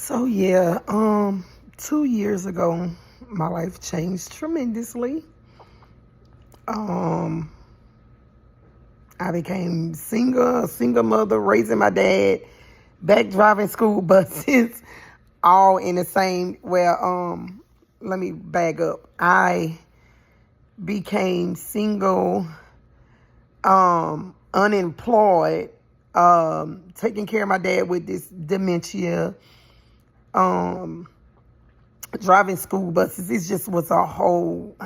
So yeah, 2 years ago, my life changed tremendously. Um, I became a single mother, raising my dad, back driving school buses, all in the same. Let me back up. I became single, unemployed, taking care of my dad with this dementia. Um, Driving school buses. It just was a whole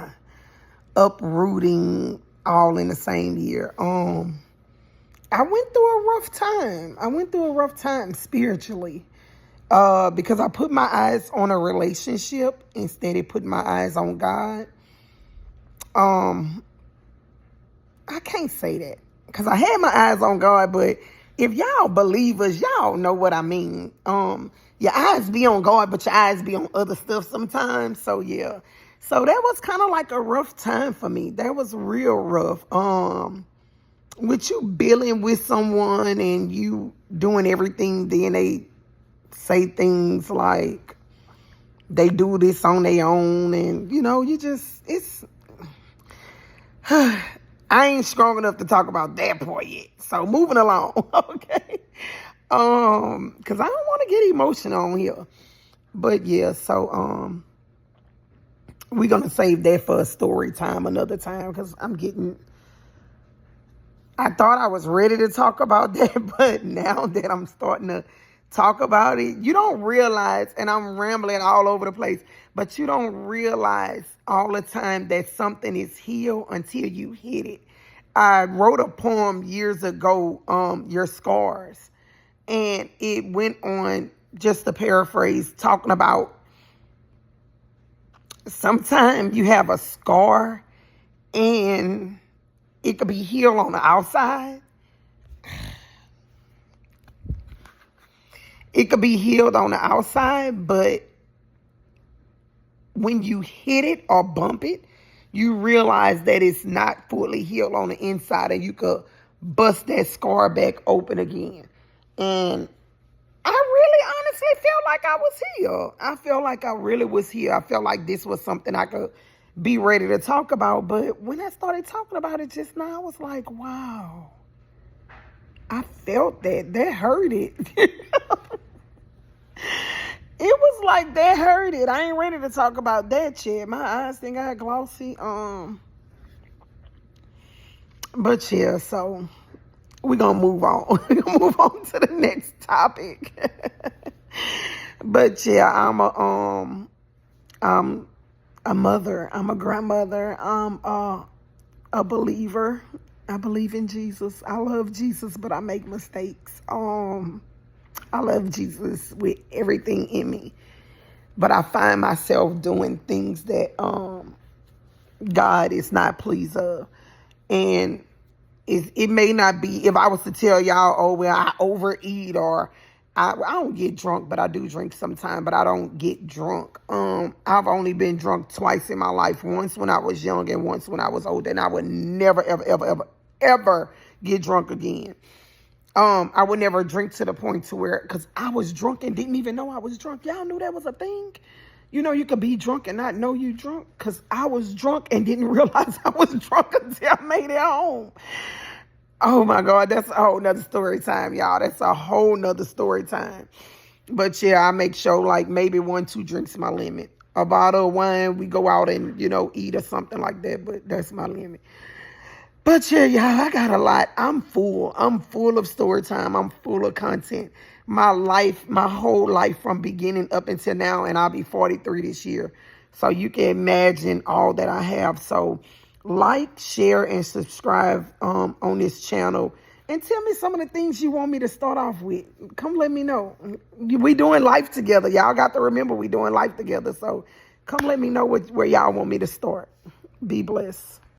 uprooting all in the same year. I went through a rough time. I went through a rough time spiritually. Because I put my eyes on a relationship instead of putting my eyes on God. I can't say that because I had my eyes on God, but if y'all believers, y'all know what I mean. Your eyes be on God, but your eyes be on other stuff sometimes. So yeah. So that was kind of like a rough time for me. That was real rough. With you dealing with someone and you doing everything, then they say things like they do this on their own, and it's I ain't strong enough to talk about that part yet. So moving along, okay. Cause I don't want to get emotional on here. But yeah, so we're gonna save that for a story time another time, because I thought I was ready to talk about that, but now that I'm starting to talk about it, you don't realize, and I'm rambling all over the place, but you don't realize all the time that something is healed until you hit it. I wrote a poem years ago, Your Scars, and it went on, just to paraphrase, talking about sometimes you have a scar and it could be healed on the outside. It could be healed on the outside, but when you hit it or bump it, you realize that it's not fully healed on the inside, and you could bust that scar back open again. And I really honestly felt like I was healed. I felt like I really was healed. I felt like this was something I could be ready to talk about. But when I started talking about it just now, I was like, wow, I felt that. That hurt it. It was like that hurt it. I ain't ready to talk about that yet. My eyes think I glossy. But yeah, so we're gonna move on. We're gonna move on to the next topic. But yeah, I'm a mother. I'm a grandmother. I'm a believer. I believe in Jesus. I love Jesus, but I make mistakes. I love Jesus with everything in me, but I find myself doing things that God is not pleased of. And it may not be, if I was to tell y'all, oh, well, I overeat, or I don't get drunk, but I do drink sometimes, but I don't get drunk. I've only been drunk twice in my life, once when I was young and once when I was older, and I would never, ever, ever, ever, ever get drunk again. I would never drink to the point to where, because I was drunk and didn't even know I was drunk. Y'all knew that was a thing? You know, you could be drunk and not know you drunk, because I was drunk and didn't realize I was drunk until I made it home. Oh my God, that's a whole nother story time, y'all. That's a whole nother story time. But yeah, I make sure like maybe 1-2 drinks my limit. A bottle of wine, we go out and, eat or something like that, but that's my limit. But yeah, y'all, I got a lot. I'm full. I'm full of story time. I'm full of content. My life, my whole life from beginning up until now, and I'll be 43 this year. So you can imagine all that I have. So like, share, and subscribe on this channel. And tell me some of the things you want me to start off with. Come let me know. We doing life together. Y'all got to remember we doing life together. So come let me know where y'all want me to start. Be blessed.